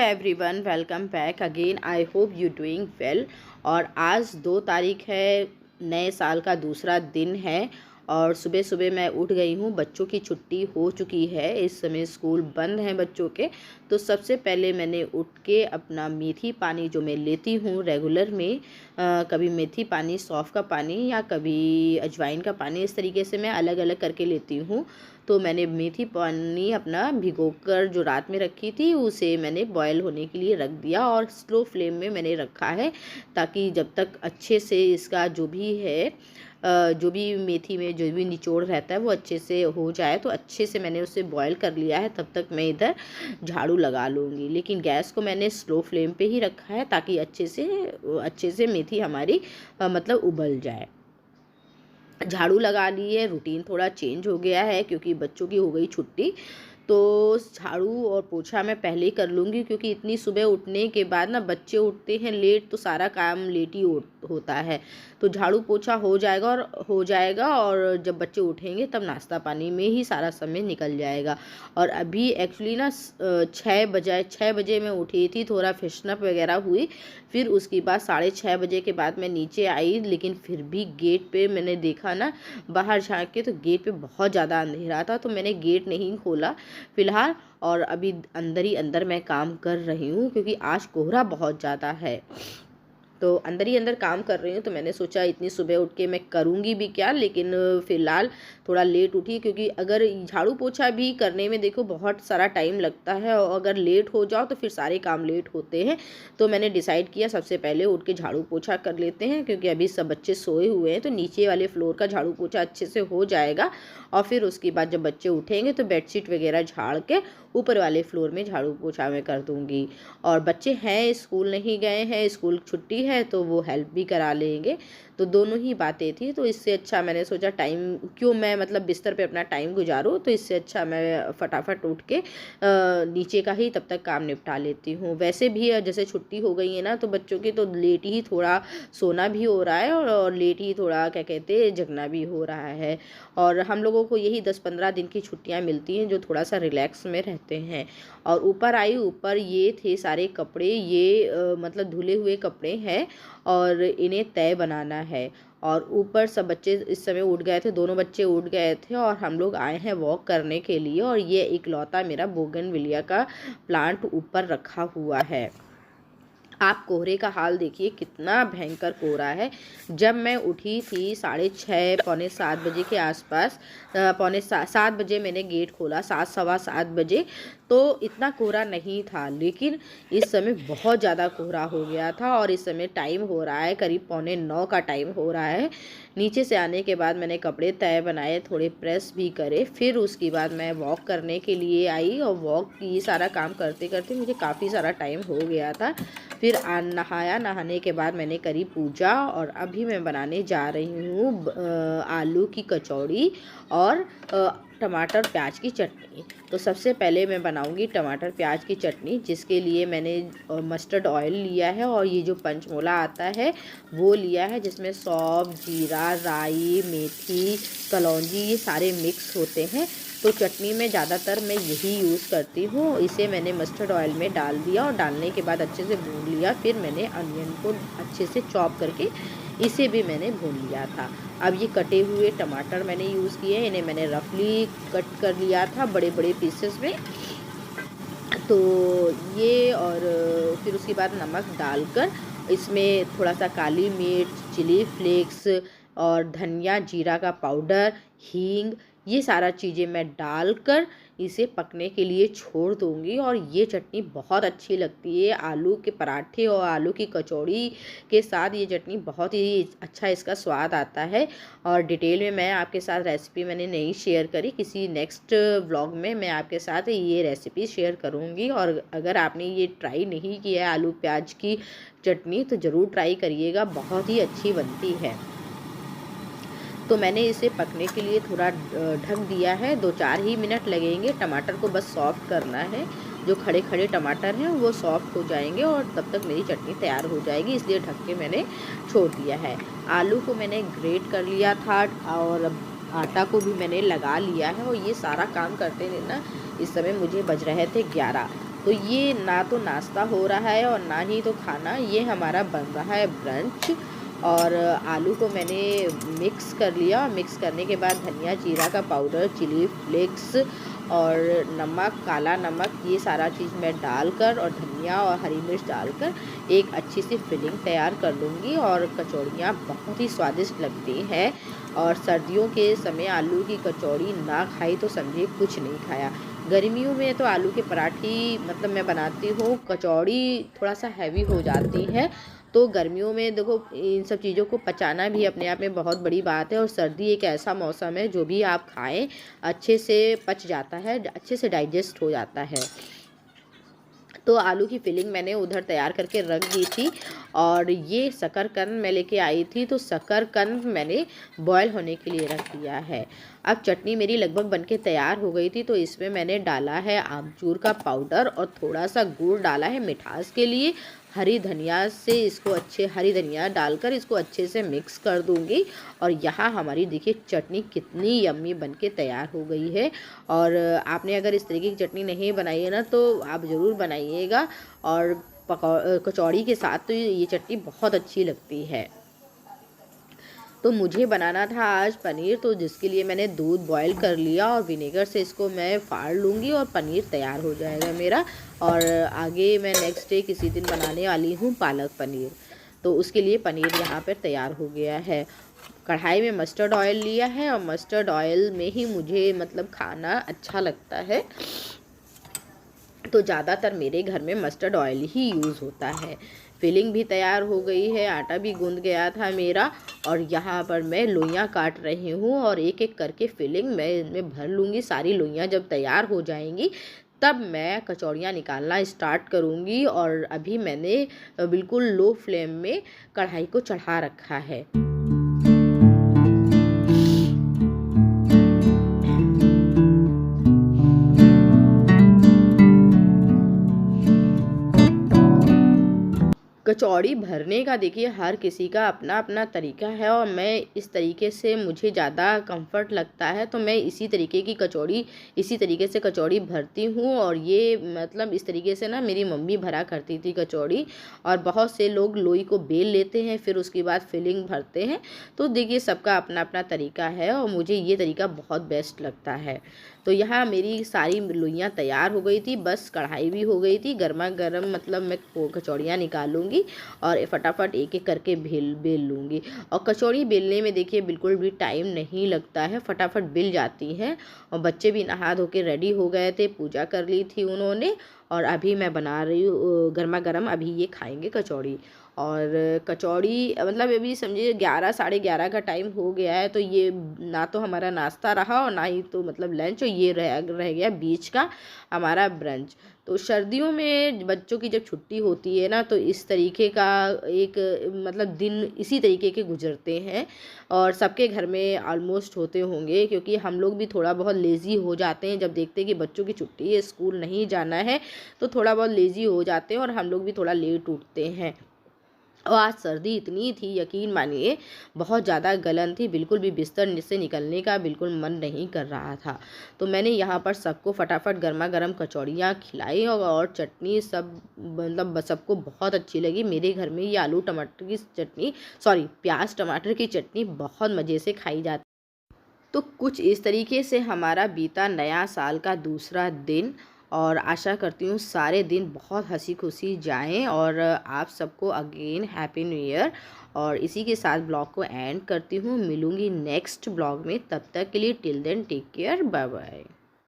Everyone, welcome back again. I hope you doing well. और आज 2 तारीख है, नए साल का दूसरा दिन है और सुबह सुबह मैं उठ गई हूँ। बच्चों की छुट्टी हो चुकी है, इस समय स्कूल बंद हैं बच्चों के। तो सबसे पहले मैंने उठ के अपना मेथी पानी जो मैं लेती हूँ रेगुलर में, कभी मेथी पानी, सौंफ का पानी या कभी अजवाइन का पानी, इस तरीके से मैं अलग अलग करके लेती हूँ। तो मैंने मेथी पानी अपना भिगोकर जो रात में रखी थी उसे मैंने बॉयल होने के लिए रख दिया और स्लो फ्लेम में मैंने रखा है, ताकि जब तक अच्छे से इसका जो भी है जो भी मेथी में जो भी निचोड़ रहता है वो अच्छे से हो जाए। तो अच्छे से मैंने उसे बॉयल कर लिया है। तब तक मैं इधर झाड़ू लगा लूँगी, लेकिन गैस को मैंने स्लो फ्लेम पे ही रखा है ताकि अच्छे से मेथी हमारी मतलब उबल जाए। झाड़ू लगा ली है। रूटीन थोड़ा चेंज हो गया है क्योंकि बच्चों की हो गई छुट्टी। तो झाड़ू और पोछा मैं पहले ही कर लूँगी, क्योंकि इतनी सुबह उठने के बाद ना बच्चे उठते हैं लेट तो सारा काम लेट ही होता है। तो झाड़ू पोछा हो जाएगा और जब बच्चे उठेंगे तब नाश्ता पानी में ही सारा समय निकल जाएगा। और अभी एक्चुअली ना 6 बजे मैं उठी थी, थोड़ा फ्रेशनअप वगैरह हुई। फिर उसके बाद 6:30 बजे के बाद मैं नीचे आई, लेकिन फिर भी गेट पे मैंने देखा ना, बाहर झाँक के तो गेट पे बहुत ज़्यादा अंधेरा था, तो मैंने गेट नहीं खोला फ़िलहाल। और अभी अंदर ही अंदर मैं काम कर रही हूँ क्योंकि आज कोहरा बहुत ज़्यादा है। तो अंदर ही अंदर काम कर रही हूँ। तो मैंने सोचा इतनी सुबह उठ के मैं करूँगी भी क्या, लेकिन फ़िलहाल थोड़ा लेट उठी, क्योंकि अगर झाड़ू पोछा भी करने में देखो बहुत सारा टाइम लगता है और अगर लेट हो जाओ तो फिर सारे काम लेट होते हैं। तो मैंने डिसाइड किया सबसे पहले उठ के झाड़ू पोछा कर लेते हैं, क्योंकि अभी सब बच्चे सोए हुए हैं तो नीचे वाले फ्लोर का झाड़ू पोछा अच्छे से हो जाएगा। और फिर उसके बाद जब बच्चे उठेंगे तो बेडशीट वगैरह झाड़ के ऊपर वाले फ्लोर में झाड़ू पोछा मैं कर दूँगी। और बच्चे हैं, स्कूल नहीं गए हैं, स्कूल छुट्टी है तो वो हेल्प भी करा लेंगे। तो दोनों ही बातें थी। तो इससे अच्छा मैंने सोचा टाइम क्यों मैं मतलब बिस्तर पे अपना टाइम गुजारूँ, तो इससे अच्छा मैं फटाफट उठ के नीचे का ही तब तक काम निपटा लेती हूँ। वैसे भी जैसे छुट्टी हो गई है ना तो बच्चों की, तो लेट ही थोड़ा सोना भी हो रहा है और लेट ही थोड़ा क्या कहते हैं जगना भी हो रहा है। और हम लोगों को यही 10-15 दिन की छुट्टियाँ मिलती हैं जो थोड़ा सा रिलैक्स में रहते हैं। और ऊपर ये थे सारे कपड़े, ये मतलब धुले हुए कपड़े हैं और इन्हें तय बनाना है। और ऊपर सब बच्चे इस समय उठ गए थे, दोनों बच्चे उठ गए थे और हम लोग आए हैं वॉक करने के लिए। और ये इकलौता मेरा बोगनविलिया का प्लांट ऊपर रखा हुआ है। आप कोहरे का हाल देखिए, कितना भयंकर कोहरा है। जब मैं उठी थी 6:30 पौने 7 बजे के आसपास, पौने 7 बजे मैंने गेट खोला, 7 सवा 7 बजे, तो इतना कोहरा नहीं था। लेकिन इस समय बहुत ज़्यादा कोहरा हो गया था और इस समय टाइम हो रहा है करीब पौने 9 का टाइम हो रहा है। नीचे से आने के बाद मैंने कपड़े तय बनाए, थोड़े प्रेस भी करे, फिर उसके बाद मैं वॉक करने के लिए आई। और वॉक ये सारा काम करते करते मुझे काफ़ी सारा टाइम हो गया था। फिर नहाने के बाद मैंने करी पूजा और अभी मैं बनाने जा रही हूँ आलू की कचौड़ी और टमाटर प्याज की चटनी। तो सबसे पहले मैं बनाऊंगी टमाटर प्याज की चटनी, जिसके लिए मैंने मस्टर्ड ऑयल लिया है और ये जो पंचमोला आता है वो लिया है, जिसमें सौंफ, जीरा, राई, मेथी, कलौंजी ये सारे मिक्स होते हैं। तो चटनी में ज़्यादातर मैं यही यूज़ करती हूँ। इसे मैंने मस्टर्ड ऑयल में डाल दिया और डालने के बाद अच्छे से भून लिया। फिर मैंने अनियन को अच्छे से चॉप करके इसे भी मैंने भून लिया था। अब ये कटे हुए टमाटर मैंने यूज़ किए, इन्हें मैंने रफली कट कर लिया था बड़े बड़े पीसेस में। तो ये और फिर उसके बाद नमक डालकर इसमें थोड़ा सा काली मिर्च, चिली फ्लेक्स और धनिया जीरा का पाउडर, हींग, ये सारा चीज़ें मैं डालकर इसे पकने के लिए छोड़ दूँगी। और ये चटनी बहुत अच्छी लगती है आलू के पराठे और आलू की कचौड़ी के साथ। ये चटनी बहुत ही अच्छा इसका स्वाद आता है। और डिटेल में मैं आपके साथ रेसिपी मैंने नहीं शेयर करी, किसी नेक्स्ट व्लॉग में मैं आपके साथ ये रेसिपी शेयर करूँगी। और अगर आपने ये ट्राई नहीं किया है आलू प्याज की चटनी तो ज़रूर ट्राई करिएगा, बहुत ही अच्छी बनती है। तो मैंने इसे पकने के लिए थोड़ा ढक दिया है, 2-4 ही मिनट लगेंगे। टमाटर को बस सॉफ्ट करना है, जो खड़े खड़े टमाटर हैं वो सॉफ्ट हो जाएंगे और तब तक मेरी चटनी तैयार हो जाएगी, इसलिए ढक के मैंने छोड़ दिया है। आलू को मैंने ग्रेट कर लिया था और आटा को भी मैंने लगा लिया है। और ये सारा काम करते हुए ना इस समय मुझे बज रहे थे 11। तो ये ना तो नाश्ता हो रहा है और ना ही तो खाना, ये हमारा बन रहा है ब्रंच। और आलू को मैंने मिक्स कर लिया। मिक्स करने के बाद धनिया जीरा का पाउडर, चिली फ्लेक्स और नमक, काला नमक, ये सारा चीज़ मैं डालकर और धनिया और हरी मिर्च डालकर एक अच्छी सी फिलिंग तैयार कर लूँगी। और कचौड़ियाँ बहुत ही स्वादिष्ट लगती हैं। और सर्दियों के समय आलू की कचौड़ी ना खाई तो समझिए कुछ नहीं खाया। गर्मियों में तो आलू के पराठी मतलब मैं बनाती हूँ, कचौड़ी थोड़ा सा हैवी हो जाती है। तो गर्मियों में देखो इन सब चीज़ों को पचाना भी अपने आप में बहुत बड़ी बात है। और सर्दी एक ऐसा मौसम है जो भी आप खाएं अच्छे से पच जाता है, अच्छे से डाइजेस्ट हो जाता है। तो आलू की फिलिंग मैंने उधर तैयार करके रख दी थी। और ये शकरकंद मैं लेके आई थी, तो शकरकंद मैंने बॉयल होने के लिए रख दिया है। अब चटनी मेरी लगभग बनके तैयार हो गई थी, तो इसमें मैंने डाला है आमचूर का पाउडर और थोड़ा सा गुड़ डाला है मिठास के लिए। हरी धनिया से इसको हरी धनिया डालकर इसको अच्छे से मिक्स कर दूंगी। और यहाँ हमारी देखिए चटनी कितनी यम्मी बनके तैयार हो गई है। और आपने अगर इस तरीके की चटनी नहीं बनाई है ना, तो आप ज़रूर बनाइएगा। और कचौड़ी के साथ तो ये चटनी बहुत अच्छी लगती है। तो मुझे बनाना था आज पनीर, तो जिसके लिए मैंने दूध बॉईल कर लिया और विनेगर से इसको मैं फाड़ लूँगी और पनीर तैयार हो जाएगा मेरा। और आगे मैं नेक्स्ट डे किसी दिन बनाने वाली हूँ पालक पनीर। तो उसके लिए पनीर यहाँ पर तैयार हो गया है। कढ़ाई में मस्टर्ड ऑयल लिया है और मस्टर्ड ऑयल में ही मुझे मतलब खाना अच्छा लगता है। तो ज़्यादातर मेरे घर में मस्टर्ड ऑयल ही यूज़ होता है। फिलिंग भी तैयार हो गई है, आटा भी गूंद गया था मेरा। और यहाँ पर मैं लोइयाँ काट रही हूँ और एक एक करके फिलिंग मैं इनमें भर लूँगी। सारी लोइयाँ जब तैयार हो जाएंगी तब मैं कचौड़ियाँ निकालना स्टार्ट करूँगी। और अभी मैंने बिल्कुल लो फ्लेम में कढ़ाई को चढ़ा रखा है। कचौड़ी भरने का देखिए हर किसी का अपना अपना तरीका है। और मैं इस तरीके से मुझे ज़्यादा कंफर्ट लगता है, तो मैं इसी तरीके की कचौड़ी इसी तरीके से कचौड़ी भरती हूँ। और ये मतलब इस तरीके से ना मेरी मम्मी भरा करती थी कचौड़ी। और बहुत से लोग लोई को बेल लेते हैं फिर उसके बाद फिलिंग भरते हैं। तो देखिए सबका अपना अपना तरीका है और मुझे ये तरीका बहुत बेस्ट लगता है। तो यहाँ मेरी सारी लोइयाँ तैयार हो गई थी, बस कढ़ाई भी हो गई थी गर्मा गर्म। मतलब मैं कचौड़ियाँ निकालूंगी और फटाफट एक एक करके बेल लूँगी। और कचौड़ी बेलने में देखिए बिल्कुल भी टाइम नहीं लगता है, फटाफट बेल जाती हैं। और बच्चे भी नहा धो के रेडी हो गए थे, पूजा कर ली थी उन्होंने। और अभी मैं बना रही हूँ गर्मा गर्म, अभी ये खाएंगे कचौड़ी। और कचौड़ी मतलब अभी समझिए 11 साढ़े 11 का टाइम हो गया है। तो ये ना तो हमारा नाश्ता रहा और ना ही तो मतलब लंच, और ये रह गया बीच का हमारा ब्रंच। तो सर्दियों में बच्चों की जब छुट्टी होती है ना, तो इस तरीके का एक मतलब दिन इसी तरीके के गुजरते हैं। और सबके घर में ऑलमोस्ट होते होंगे, क्योंकि हम लोग भी थोड़ा बहुत लेज़ी हो जाते हैं जब देखते हैं कि बच्चों की छुट्टी है, स्कूल नहीं जाना है। तो थोड़ा बहुत लेज़ी हो जाते हैं और हम लोग भी थोड़ा लेट उठते हैं। और आज सर्दी इतनी थी, यकीन मानिए बहुत ज़्यादा गलन थी, बिल्कुल भी बिस्तर से निकलने का बिल्कुल मन नहीं कर रहा था। तो मैंने यहाँ पर सबको फटाफट गर्मा गर्म कचौड़ियाँ खिलाई और चटनी सब मतलब सबको बहुत अच्छी लगी। मेरे घर में ये आलू टमाटर की चटनी, सॉरी प्याज टमाटर की चटनी बहुत मज़े से खाई जाती। तो कुछ इस तरीके से हमारा बीता नया साल का दूसरा दिन। और आशा करती हूँ सारे दिन बहुत हंसी खुशी जाएं। और आप सबको अगेन हैप्पी न्यू ईयर। और इसी के साथ ब्लॉग को एंड करती हूँ, मिलूँगी नेक्स्ट ब्लॉग में। तब तक के लिए till then take care, bye bye.